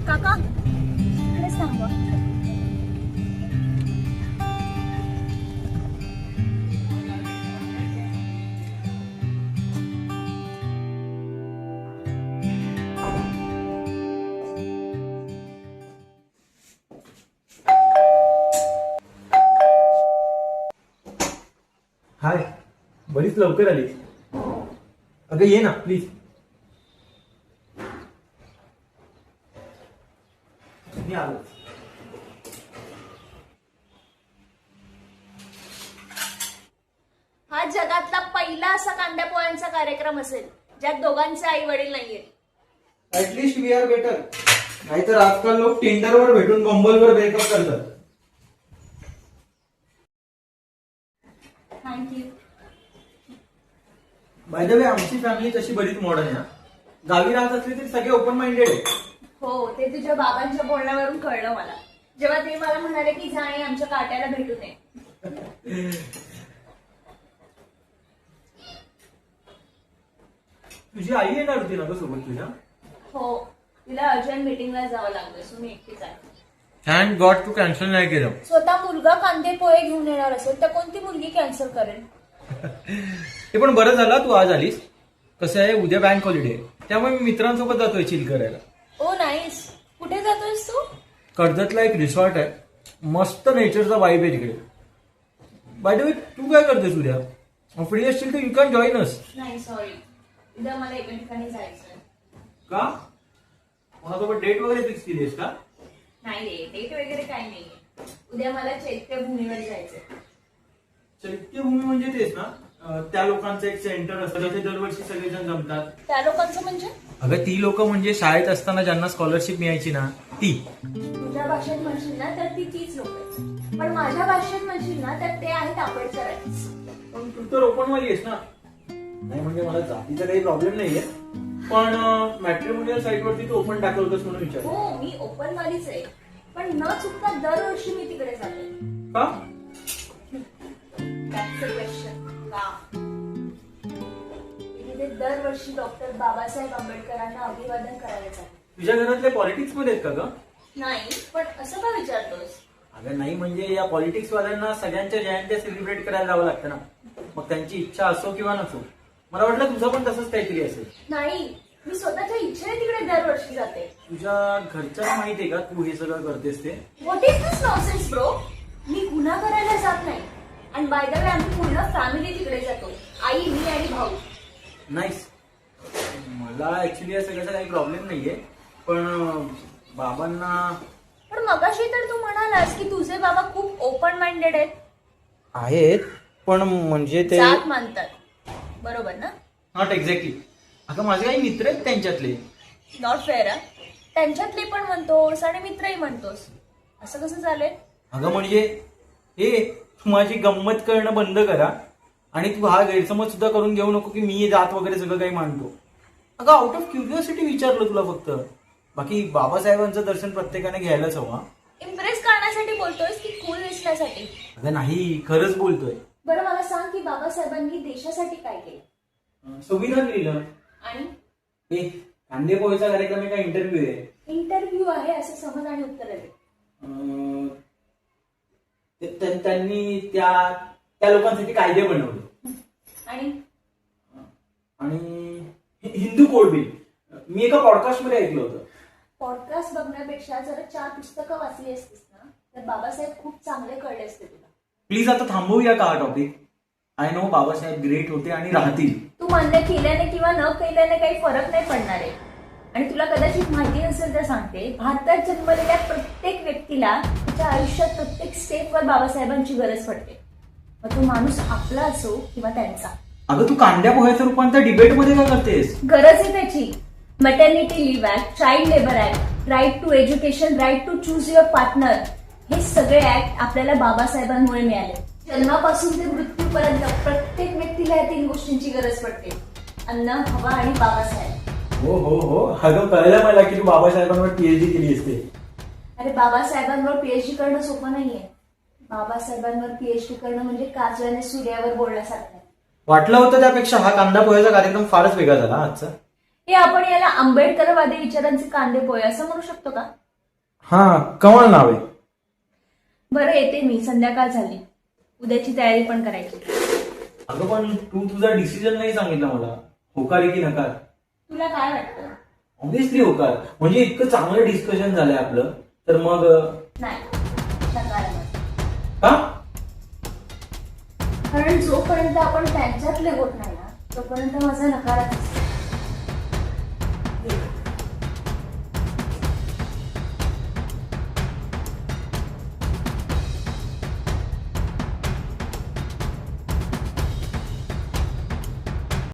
काका इकडेच थांबवा. हाय, बरीच लवकर आली. अगं ये ना प्लीज. मी आलो. हा जगातला पहिला असा कांद्या पोळ्यांचा कार्यक्रम असेल ज्यात दोघांचे आई वडील नाहीये. At least we are better. नाहीतर आजकाल लोक टिंडरवर भेटून बंबलवर ब्रेकअप करतात. थँक्यू. बाय द वे, आमची फॅमिली तशी बरीच मॉडर्न आहे. गावी राहत असली तरी सगळे ओपन माइंडेड आहे. हो, ते तुझ्या बाबांच्या बोलण्यावरून कळलं मला, जेव्हा ते मला म्हणाले की जा आणि आमच्या काट्याला भेटून ये. तुझी आई येणार होती ना ग सोबत तुझ्या? हो, तिला अर्जंट मीटिंगला जावं लागलं, सो मी एकटीच आहे. थँक गॉड तू कॅन्सल नाही केलं. स्वतः मुलगा कांदे पोहे घेऊन येणार असेल तर कोणती मुलगी कॅन्सल करेल? ते पण बरं झालं तू आज आलीस. कसं आहे, उद्या बँक हॉलिडे आहे, त्यामुळे मी मित्रांसोबत जातोय चिल करायला. ओ नाईस. कुठे जातोयस तू? कर्जतला एक रिसॉर्ट आहे, मस्त नेचरचा वाईब आहे तिकडे. बाय द वे, तू काय करतेस उद्या? फ्री असशील तर यू कॅन जॉईन अस. नाही सॉरी, उद्या मला एका ठिकाणी जायचंय. का? कोणासोबत डेट वगैरे फिक्स केली आहेस का? नाही रे, डेट वगैरे काही नाहीये. उद्या मला चैत्यभूमीवर जायचंय. चैत्यभूमी म्हणजे तेच ना, त्या लोकांचं एक सेंटर असतं जिथे दरवर्षी सगळेजण जमतात. त्या लोकांचं म्हणजे? अगं ती लोक म्हणजे शाळेत असताना ज्यांना स्कॉलरशिप मिळायची ना ती. तुझ्या भाषेत म्हणशील ना तर ती तीच लोक आहेत, पण माझ्या भाषेत म्हणशील ना तर ते आहेत आंबेडकर. पण तू तर ओपनवाली आहेस ना. नाही म्हणजे मला जातीचा काही प्रॉब्लेम नाहीये, पण मॅट्रिमोनियल साईट वरती तू ओपन टाकलं होतंस म्हणून विचार. हो, मी ओपन वालीच आहे, पण न चुकता दरवर्षी मी तिकडे जाते. का? That's the question. का? तिथे दरवर्षी डॉक्टर बाबासाहेब आंबेडकरांना अभिवादन करायला जाते. तुझ्या घरातले पॉलिटिक्स मध्ये आहेत का ग? नाही, पण असं का विचारतोस? अगं नाही म्हणजे या पॉलिटिक्स वाल्यांना सगळ्यांच्या जयंत्या सेलिब्रेट करायला जावं लागतं ना. मग त्यांची इच्छा असो किंवा नसो, मला वाटलं तुझं पण तसंच काहीतरी असेल. नाही, मी स्वतःच्या इच्छेने तिकडे दरवर्षी जाते. तुझ्या घरच्यांना माहिती आहे का तू हे सगळं करतेस ते? What is this nonsense bro? मी गुन्हा करायला जात नाही. आणि बाय द वे, आम्ही पूर्ण फॅमिली तिकडे जातो, आई, मी आणि भाऊ. नाईस. मला ऍक्च्युली या सगळ्याचा काही प्रॉब्लेम नाहीये, पण बाबांना. पण मगाशी तर तू म्हणालास की तुझे बाबा खूप ओपन माइंडेड आहेत, पण म्हणजे ते जात मानतात, बरोबर ना? Not exactly. अगं माझे काही मित्र आहेत त्यांच्यातले. Not fair. त्यांच्यातले पण म्हणतोस आणि मित्रही म्हणतोस, असं कसं चालेल? अगं म्हणजे हे तू माझी गंमत करणं बंद करा, आणि तू हा गैरसमज सुद्धा करून घेऊ नको की मी जात वगैरे सगळं काही मानतो. अगं आउट ऑफ क्युरिओसिटी विचारलं तुला फक्त. बाकी बाबासाहेबांचं दर्शन प्रत्येकाने घ्यायलाच हवं. इम्प्रेस करण्यासाठी बोलतोयस की कूल दिसण्यासाठी? अगं नाही, खरंच बोलतोय. बरं मला सांग की बाबासाहेबांनी देशासाठी काय केलं? संविधान लिहिलं. आणि हे कांदे पोहेचा कार्यक्रम आहे का इंटरव्ह्यू आहे? इंटरव्ह्यू आहे असं समज आणि उत्तर दे. त्यांनी त्या लोकांसाठी कायदे बनवले. आणि हिंदू कोड बिल मी एका पॉडकास्ट मध्ये ऐकलं होतं. पॉडकास्ट बघण्यापेक्षा जर 4 पुस्तकं वाचली असतीस ना तर बाबासाहेब खूप चांगले कळले असते तुला. प्लीज आता थांबवूया का हा topic? I know Babasaheb great होते आणि राहतील. तू मान्य केल्याने किंवा न केल्याने काही फरक नाही पडणार आहे. आणि तुला कदाचित माहिती नसेल तर सांगते, भारतात जन्मलेल्या प्रत्येक व्यक्तीला त्याच्या आयुष्यात प्रत्येक स्टेपवर बाबासाहेबांची गरज पडते, मग तो माणूस आपला असो किंवा त्यांचा. अगं तू कांद्या पोह्याचं रूपांतर डिबेटमध्ये का करतेस? गरज आहे त्याची. Maternity leave act, child labour act, right to education, right to choose your partner, हे सगळे ऍक्ट आपल्याला बाबासाहेबांमुळे मिळाले. जन्मापासून ते मृत्यूपर्यंत प्रत्येक व्यक्तीला या 3 गोष्टींची गरज पडते: अन्न, हवा आणि बाबासाहेब. हो हो हो, अगं कळलं मला की तू बाबासाहेबांवर पीएचडी केली असते. अरे बाबासाहेबांवर पीएचडी करणं सोपं नाहीये. बाबासाहेबांवर पीएचडी करणं म्हणजे काजळाने सूर्यावर बोलण्यासारखं. वाटलं होतं त्यापेक्षा हा कांदा पोह्याचा कार्यक्रम फारच वेगळा झाला आजचा. हे आपण याला आंबेडकरवादी विचारांचे कांदे पोहे असं म्हणू शकतो का? हा, कमाल नाव आहे. बरं, येते मी. संध्याकाळ झाली, उद्याची तयारी पण करायची. अगं पण तू तुझा डिसिजन नाही सांगितला मला. होकार आहे की नकार? तुला काय वाटतं? ऑब्व्हियसली होकार. म्हणजे इतकं चांगलं डिस्कशन झालंय आपलं, तर मग नाही, नकार आहे. का? कारण जोपर्यंत आपण त्यांच्यातले होत नाही ना, तोपर्यंत माझा नकारच असतो.